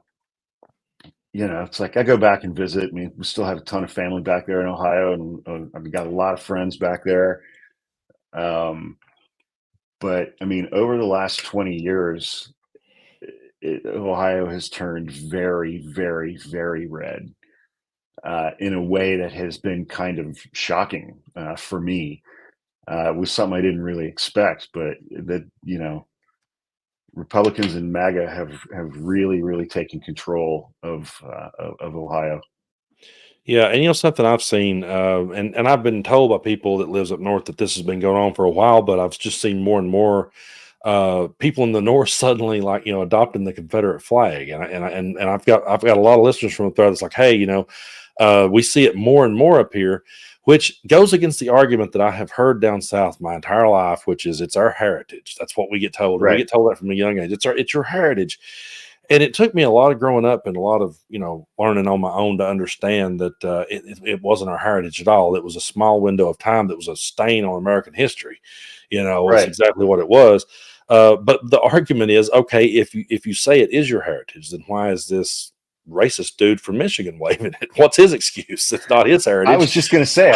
it's like I go back and visit. I mean, we still have a ton of family back there in Ohio, and I've got a lot of friends back there. But I mean, over the last 20 years, Ohio has turned very, very, very red, in a way that has been kind of shocking, for me. It was something I didn't really expect, but that Republicans and MAGA have really, really taken control of Ohio. Yeah, and something I've seen, and I've been told by people that lives up north that this has been going on for a while, but I've just seen more and more people in the north suddenly like adopting the Confederate flag, and I've got a lot of listeners from up there that's like, hey, we see it more and more up here, which goes against the argument that I have heard down south my entire life, which is it's our heritage. That's what we get told, and we Right. get told that from a young age. It's your heritage. And it took me a lot of growing up and a lot of learning on my own to understand that it wasn't our heritage at all. It was a small window of time that was a stain on American history. It's Right. exactly what it was. But the argument is, okay, if you say it is your heritage, then why is this racist dude from Michigan waving it? What's his excuse? It's not his I heritage. was just going to say,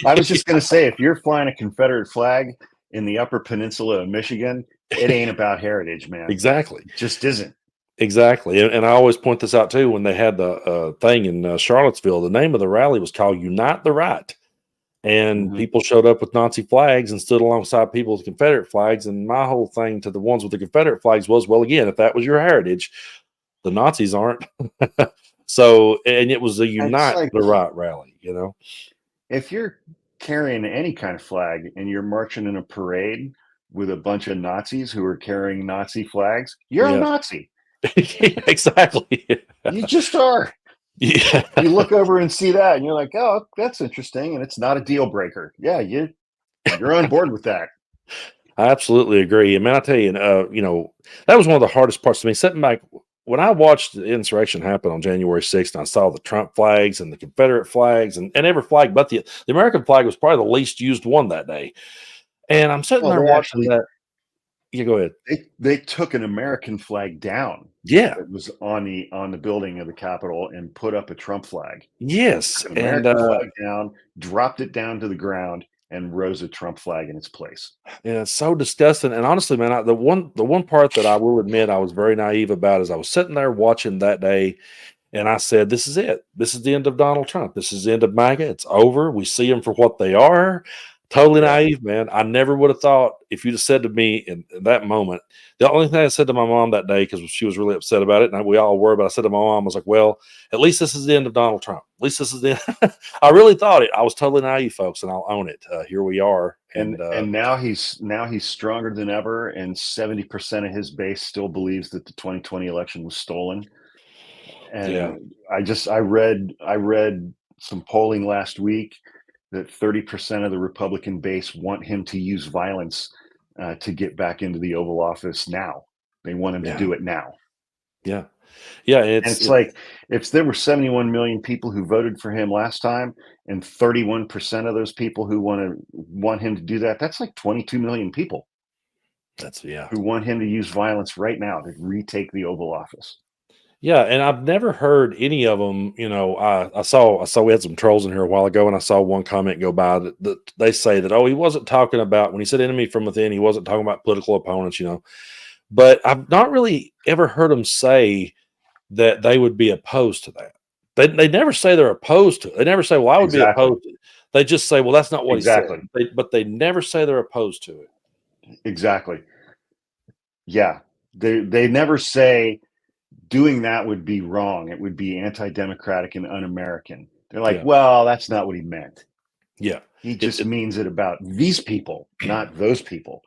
I was just going to say, if you're flying a Confederate flag in the Upper Peninsula of Michigan, it ain't about heritage, man. Exactly. It just isn't. Exactly, and I always point this out too when they had the thing in Charlottesville. The name of the rally was called "Unite the Right," and Mhm. people showed up with Nazi flags and stood alongside people with Confederate flags. And my whole thing to the ones with the Confederate flags was, well, again, if that was your heritage, the Nazis aren't. So, and it was a It's "Unite like, the Right" rally. if you're carrying any kind of flag and you're marching in a parade with a bunch of Nazis who are carrying Nazi flags, you're a Yeah, Nazi. exactly. You just are. Yeah. You look over and see that, and you're like, "Oh, that's interesting," and it's not a deal breaker. Yeah, you're on board with that. I absolutely agree. I mean, I tell you, that was one of the hardest parts to me. Sitting back when I watched the insurrection happen on January 6th, and I saw the Trump flags and the Confederate flags and every flag, but the American flag was probably the least used one that day. And I'm sitting Well, there they watching actually that. Yeah, go ahead. they took an American flag down Yeah. that was on the building of the Capitol and put up a Trump flag. Yes. Took an And American flag down, dropped it down to the ground, and rose a Trump flag in its place. yeah, it's so disgusting. And honestly, man, the one part that I will admit I was very naive about is I was sitting there watching that day. And I said, "This is it. This is the end of Donald Trump. This is the end of MAGA. It's over. We see them for what they are." Totally Yeah. naive, man. I never would have thought if you'd have said to me in that moment. The only thing I said to my mom that day because she was really upset about it, and we all were. But I said to my mom, I was like, "Well, at least this is the end of Donald Trump. At least this is the." I really thought it. I was totally naive, folks, and I'll own it. Here we are, And and and now he's stronger than ever, and 70% of his base still believes that the 2020 election was stolen. yeah, And I read some polling last week that 30% of the Republican base want him to use violence to get back into the Oval Office now. They want him to yeah, do it now. yeah, yeah. And It's it's it. like, if there were 71 million people who voted for him last time, and 31% of those people who want him to do that, that's like 22 million people That's yeah. who want him to use violence right now to retake the Oval Office. Yeah, and I've never heard any of them. I saw we had some trolls in here a while ago, and I saw one comment go by that they say that, oh, he wasn't talking about when he said enemy from within, he wasn't talking about political opponents. But I've not really ever heard them say that they would be opposed to that. They never say they're opposed to it. They never say, well, I would be Exactly. opposed to it. They just say, well, that's not what he said. Exactly. But they never say they're opposed to it. Exactly. Yeah. They never say doing that would be wrong. It would be anti-democratic and un-American. They're like, Yeah, well, that's not what he meant. yeah. He It's just means it about these people, not those people.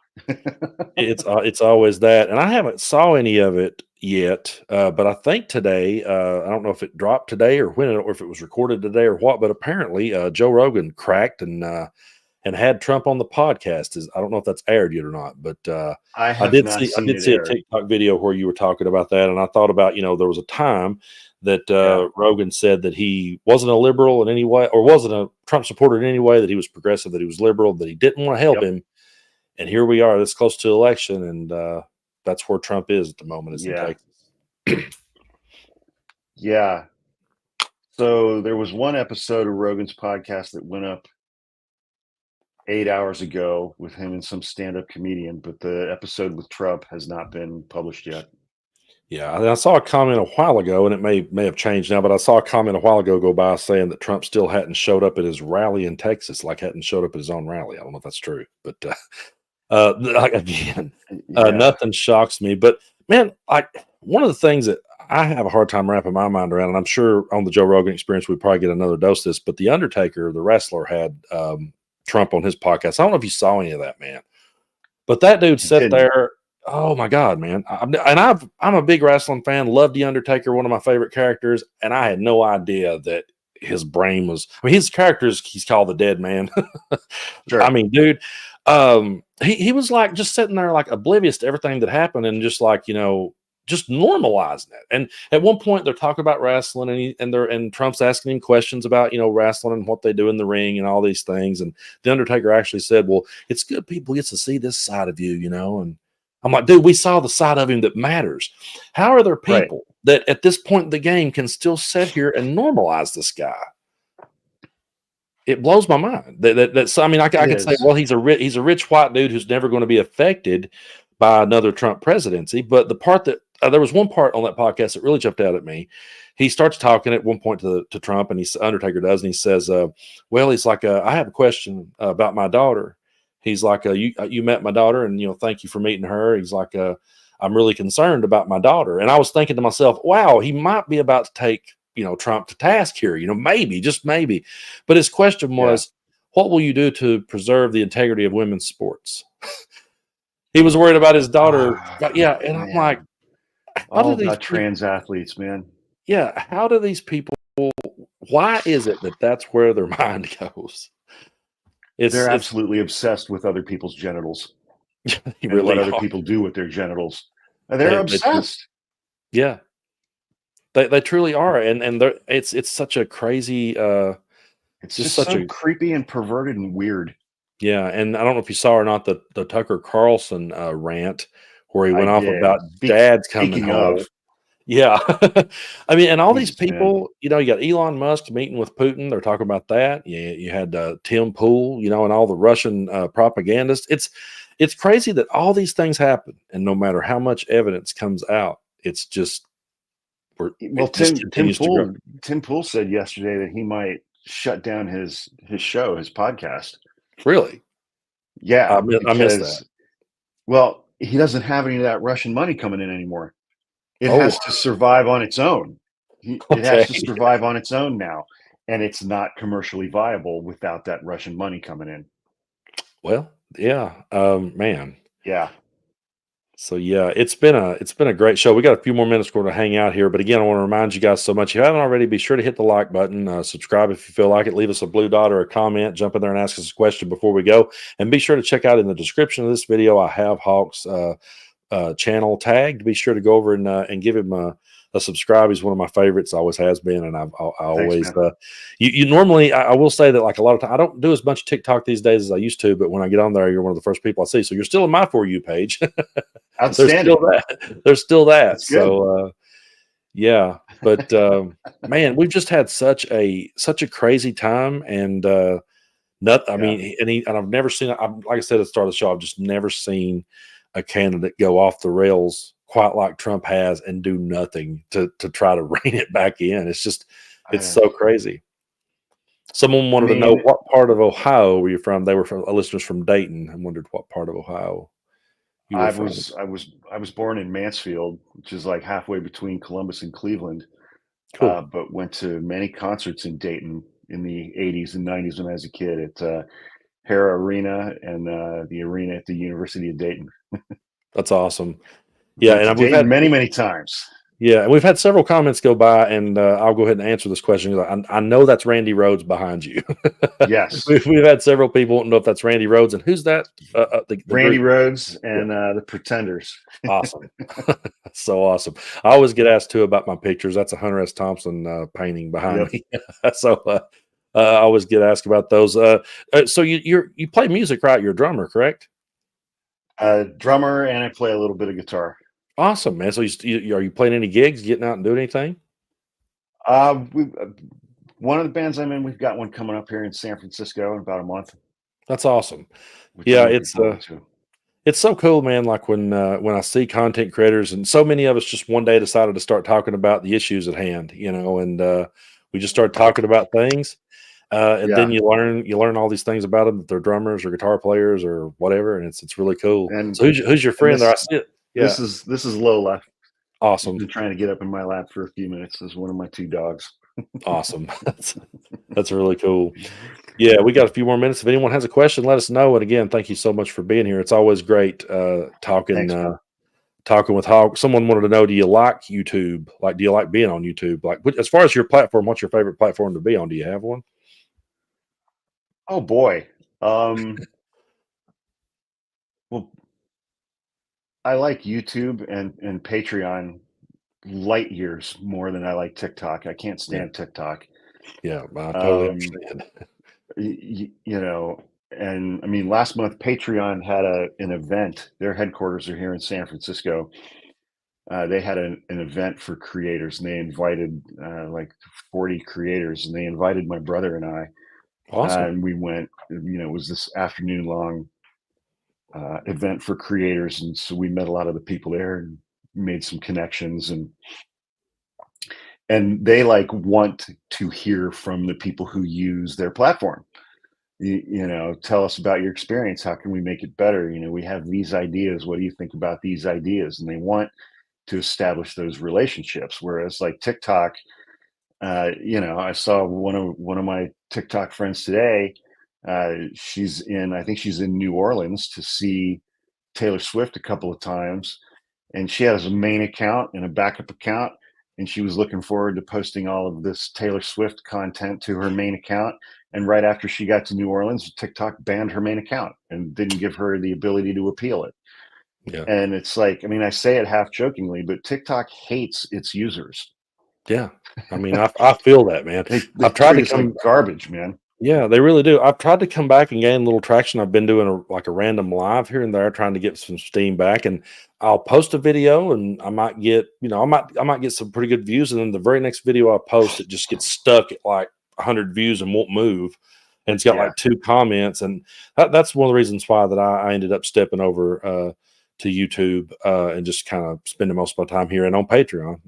it's always that, and I haven't saw any of it yet. But I think today, I don't know if it dropped today or when, or if it was recorded today or what. But apparently, Joe Rogan cracked and had Trump on the podcast. I don't know if that's aired yet or not, but I I have did not see I seen did it see a aired. TikTok video where you were talking about that, and I thought about there was a time that Yeah. Rogan said that he wasn't a liberal in any way, or wasn't a Trump supporter in any way, that he was progressive, that he was liberal, that he didn't want to help Yep. him. And here we are, this close to election, and that's where Trump is at the moment, is in Yeah. Texas. Yeah. So there was one episode of Rogan's podcast that went up 8 hours ago with him and some stand-up comedian, but the episode with Trump has not been published yet. Yeah, and I saw a comment a while ago, and it may have changed now, but I saw a comment a while ago go by saying that Trump still hadn't showed up at his rally in Texas, like hadn't showed up at his own rally. I don't know if that's true, but Again, Yeah, nothing shocks me. But man, like one of the things that I have a hard time wrapping my mind around, and I'm sure on the Joe Rogan Experience we probably get another dose of this. But the Undertaker, the wrestler, had Trump on his podcast. I don't know if you saw any of that, man. But that dude I sat didn't. there. Oh my god, man! I'm a big wrestling fan. Love the Undertaker, one of my favorite characters, and I had no idea that his brain was. I mean, his character is he's called the Dead Man. I Sure. mean, dude, he was like just sitting there like oblivious to everything that happened, and just like just normalizing it. And at one point, they're talking about wrestling, and Trump's asking him questions about wrestling and what they do in the ring and all these things. And the Undertaker actually said, "Well, it's good people get to see this side of you." And I'm like, dude, we saw the side of him that matters. How are there Right. people that at this point in the game can still sit here and normalize this guy? It blows my mind. That's I mean, It I could say, is. well, he's a rich white dude who's never going to be affected by another Trump presidency. But the part that there was one part on that podcast that really jumped out at me. He starts talking at one point to Trump, and he's Undertaker does, and he says, "Well, he's like, I have a question about my daughter." He's like, you met my daughter, and thank you for meeting her." He's like, "I'm really concerned about my daughter," and I was thinking to myself, "Wow, he might be about to take Trump to task here. Maybe, just maybe." But his question Yeah. was, what will you do to preserve the integrity of women's sports? He was worried about his daughter. Yeah. And I'm like, Man, how all do these about people, trans athletes, man. yeah, how do these people, why is it that that's where their mind goes? They're It's, absolutely obsessed with other people's genitals you and what really other are. people do with their genitals. They're They, obsessed. yeah, they truly are. And it's such a crazy, It's just just such so a, creepy and perverted and weird. yeah. And I don't know if you saw or not the Tucker Carlson rant where he I went off did. about dads coming Speaking home. of, Yeah. I mean, and all these Jesus, man. people, you got Elon Musk meeting with Putin. They're talking about that. You had Tim Pool, and all the Russian propagandists. It's crazy that all these things happen, and no matter how much evidence comes out, it's just Well, it just continues to grow. Tim Pool said yesterday that he might shut down his show, his podcast. Really, Yeah, I missed that. because well, he doesn't have any of that Russian money coming in anymore. It Oh, has to survive on its own. It has okay. to survive on its own now, and it's not commercially viable without that Russian money coming in. Well, yeah, man. Yeah, So yeah, it's been a great show. We got a few more minutes going to hang out here, but again, I want to remind you guys so much. If you haven't already, be sure to hit the like button, subscribe if you feel like it, leave us a blue dot or a comment, jump in there and ask us a question before we go, and be sure to check out in the description of this video. I have Hawk's channel tagged. Be sure to go over and give him a subscribe. He's one of my favorites, always has been, and I thanks, always man. you normally I will say that like a lot of time I don't do as much TikTok these days as I used to, but when I get on there, you're one of the first people I see. So you're still in my For You page. There's still Outstanding. that. There's still that. That's good. So yeah, but man, we've just had such a crazy time, and not. I Yeah. mean, and I've never seen. Like I said at the start of the show, I've just never seen a candidate go off the rails quite like Trump has and do nothing to try to rein it back in. It's I, so crazy. Someone I wanted to know mean, what part of Ohio were you from. They were from listeners from Dayton and wondered what part of Ohio you were from. I was born in Mansfield, which is like halfway between Columbus and Cleveland, Cool. but went to many concerts in Dayton in the '80s and '90s when I was a kid at Hara Arena and the arena at the University of Dayton. That's awesome. Yeah, Went to and we've Dayton had many, many times. yeah, and we've had several comments go by, and I'll go ahead and answer this question. I know that's Randy Rhodes behind you. Yes, We've had several people want to know if that's Randy Rhodes and who's that? The Randy group. Rhodes Yeah, and the Pretenders. awesome. So awesome. I always get asked too about my pictures. That's a Hunter S. Thompson painting behind Yep, me. So I always get asked about those. So you play music, right? You're a drummer, correct? drummer, and I play a little bit of guitar. Awesome, man. So are you playing any gigs, getting out and doing anything? One of the bands I'm in, we've got one coming up here in San Francisco in about a month, That's awesome. which I'm Yeah, looking forward to. it's so cool, man. Like when I see content creators, and so many of us just one day decided to start talking about the issues at hand, and we just started talking about things. And then Yeah. you learn all these things about them, that they're drummers or guitar players or whatever, and it's really cool. And So who's your and friend there? I see it. Yeah, this is Lola. She's awesome, been trying to get up in my lap for a few minutes. This is one of my two dogs. awesome. That's really cool. Yeah, we got a few more minutes. If anyone has a question, let us know. And again, thank you so much for being here. It's always great talking Thanks, man. talking with Hawk. Someone wanted to know, do you like YouTube? Like, do you like being on YouTube? Like, as far as your platform, what's your favorite platform to be on? Do you have one? Oh boy. Um, well, I like YouTube and Patreon light years more than I like TikTok. I can't Yeah, stand TikTok. yeah, I totally Um, understand. you know, and I mean, last month Patreon had an event. Their headquarters are here in San Francisco. They had an event for creators, and they invited like 40 creators, and they invited my brother and I, Awesome. and we went. It was this afternoon long event for creators, and so we met a lot of the people there and made some connections, and they like want to hear from the people who use their platform. Tell us about your experience. How can we make it better? We have these ideas. What do you think about these ideas? And they want to establish those relationships. Whereas like TikTok, I saw one of my TikTok friends today. I think she's in New Orleans to see Taylor Swift a couple of times, and she has a main account and a backup account, and she was looking forward to posting all of this Taylor Swift content to her main account. And right after she got to New Orleans, TikTok banned her main account and didn't give her the ability to appeal it. Yeah, And it's like, I mean, I say it half jokingly, but TikTok hates its users. yeah. I mean, I feel that, man. They I've tried to treat us come. like garbage, man. Yeah, they really do. I've tried to come back and gain a little traction. I've been doing like a random live here and there, trying to get some steam back. And I'll post a video, and I might get, I might get some pretty good views. And then the very next video I post, it just gets stuck at like 100 views and won't move. And it's got Yeah, like 2 comments, and that's one of the reasons why that I ended up stepping over to YouTube and just kind of spending most of my time here and on Patreon.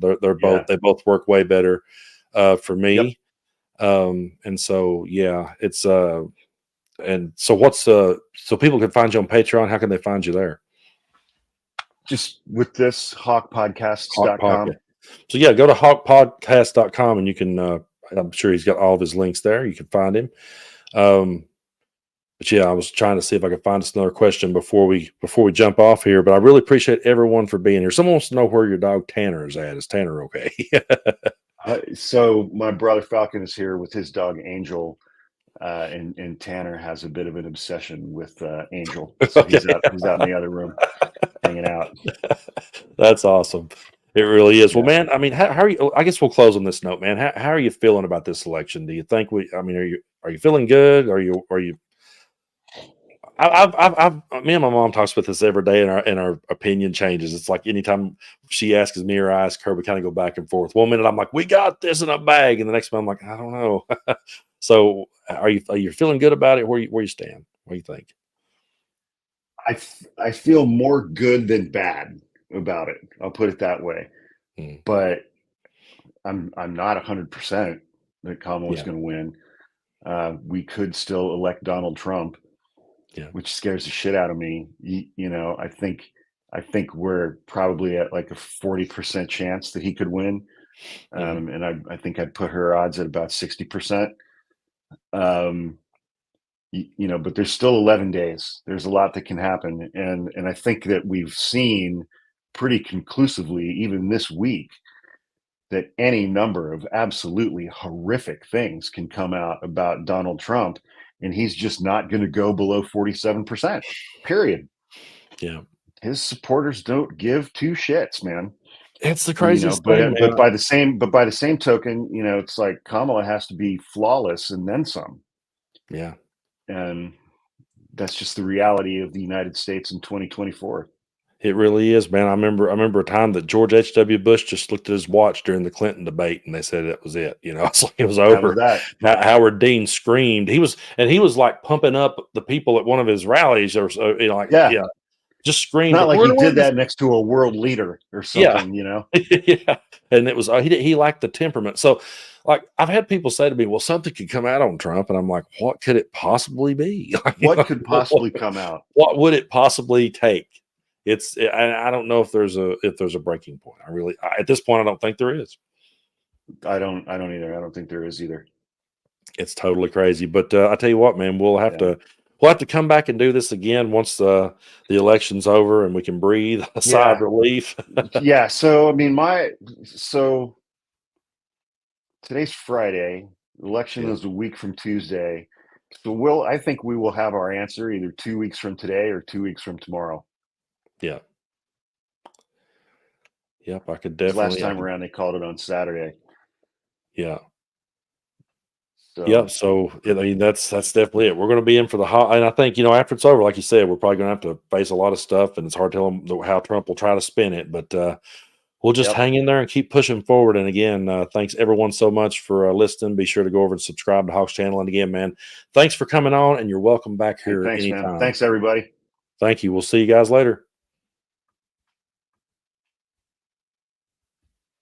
yeah, They both work way better for yep. me. And so yeah, it's and so so people can find you on Patreon. How can they find you there? Just with this Hawk Podcast. hawkpodcasts.com. So yeah, go to hawkpodcast.com, and you can I'm sure he's got all of his links there. You can find him. Um but yeah, I was trying to see if I could find us another question before we jump off here. But I really appreciate everyone for being here. Someone wants to know where your dog Tanner is at. Is Tanner okay? So my brother Falcon is here with his dog Angel, and Tanner has a bit of an obsession with Angel, so Okay. he's out in the other room hanging out. That's awesome. It really is. Well, Yeah, man, I mean, how are you? I guess we'll close on this note, man. How are you feeling about this election? Do you think I mean, are you feeling good? Are you, me and my mom talks about this every day, and our opinion changes. It's like anytime she asks me or I ask her, we kind of go back and forth. One minute I'm like, we got this in a bag. And the next minute I'm like, I don't know. So are you feeling good about it? Where you stand? What do you think? I feel more good than bad about it. I'll put it that way. Mm, But I'm not 100% that Kamala's yeah. going to win. We could still elect Donald Trump, Yeah. which scares the shit out of me. I think we're probably at like a 40% chance that he could win. Hmm. And I think I'd put her odds at about 60%. Um, but there's still 11 days. There's a lot that can happen. And I think that we've seen pretty conclusively, even this week, that any number of absolutely horrific things can come out about Donald Trump, and he's just not going to go below 47%, period. Yeah. His supporters don't give two shits, man. It's the craziest thing, But man. by the same token, it's like Kamala has to be flawless and then some. Yeah. And that's just the reality of the United States in 2024. It really is, man. I remember a time that George H.W. Bush just looked at his watch during the Clinton debate, and they said that was it. It's like it was That was over. that. Howard Dean screamed. He was like pumping up the people at one of his rallies, or so. Like Yeah. yeah, just screamed, Not like "We're he going to win did this." that next to a world leader or Yeah. something, you know. Yeah. And it was, he lacked the temperament. So, like, I've had people say to me, well, something could come out on Trump. And I'm like, what could it possibly be? What could possibly come out? What would it possibly take? I don't know if there's a breaking point. At this point, I don't think there is. I don't either. I don't think there is either. It's totally crazy. But I tell you what, man, Yeah. we'll have to come back and do this again once the election's over and we can breathe a sigh of Yeah. relief. Yeah. So I mean, so today's Friday. Election Yeah. is a week from Tuesday. So I think we will have our answer either 2 weeks from today or 2 weeks from tomorrow. Yeah. Yep. Because last time around they called it on Saturday. Yeah. Yeah, So so I mean that's definitely it. We're going to be in for the hot, and I think after it's over, like you said, we're probably going to have to face a lot of stuff, and it's hard to tell them how Trump will try to spin it. But we'll just yep. hang in there and keep pushing forward. And again, thanks everyone so much for listening. Be sure to go over and subscribe to Hawk's channel. And again, man, thanks for coming on, and you're welcome back Hey, here thanks, man. anytime. Thanks, everybody. Thank you. We'll see you guys later.